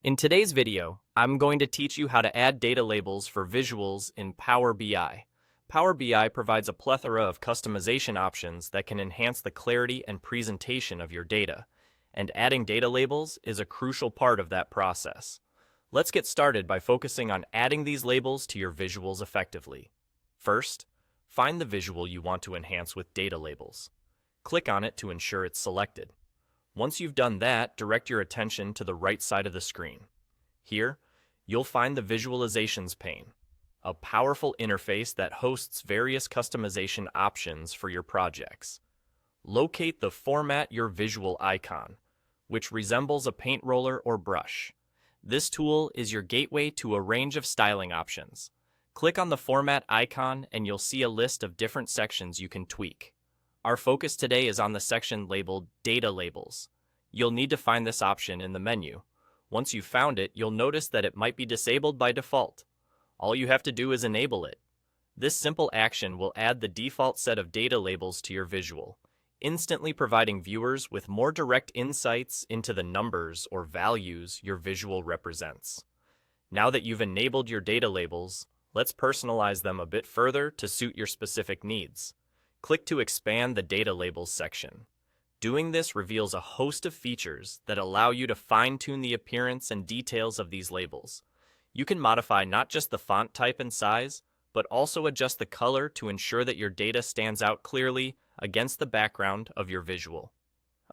In today's video, I'm going to teach you how to add data labels for visuals in Power BI. Power BI provides a plethora of customization options that can enhance the clarity and presentation of your data, and adding data labels is a crucial part of that process. Let's get started by focusing on adding these labels to your visuals effectively. First, find the visual you want to enhance with data labels. Click on it to ensure it's selected. Once you've done that, direct your attention to the right side of the screen. Here, you'll find the Visualizations pane, a powerful interface that hosts various customization options for your projects. Locate the Format Your Visual icon, which resembles a paint roller or brush. This tool is your gateway to a range of styling options. Click on the Format icon and you'll see a list of different sections you can tweak. Our focus today is on the section labeled Data Labels. You'll need to find this option in the menu. Once you've found it, you'll notice that it might be disabled by default. All you have to do is enable it. This simple action will add the default set of data labels to your visual, instantly providing viewers with more direct insights into the numbers or values your visual represents. Now that you've enabled your data labels, let's personalize them a bit further to suit your specific needs. Click to expand the Data Labels section. Doing this reveals a host of features that allow you to fine-tune the appearance and details of these labels. You can modify not just the font type and size, but also adjust the color to ensure that your data stands out clearly against the background of your visual.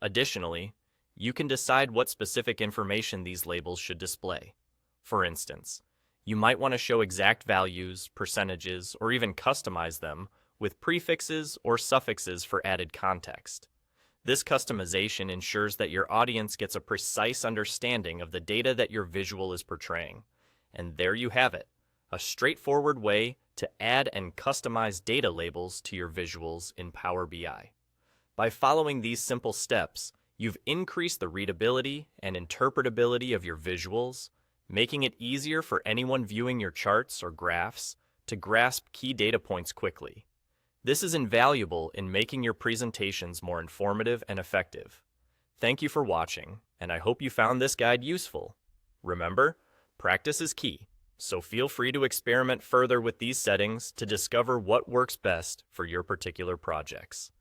Additionally, you can decide what specific information these labels should display. For instance, you might want to show exact values, percentages, or even customize them with prefixes or suffixes for added context. This customization ensures that your audience gets a precise understanding of the data that your visual is portraying. And there you have it, a straightforward way to add and customize data labels to your visuals in Power BI. By following these simple steps, you've increased the readability and interpretability of your visuals, making it easier for anyone viewing your charts or graphs to grasp key data points quickly. This is invaluable in making your presentations more informative and effective. Thank you for watching, and I hope you found this guide useful. Remember, practice is key, so feel free to experiment further with these settings to discover what works best for your particular projects.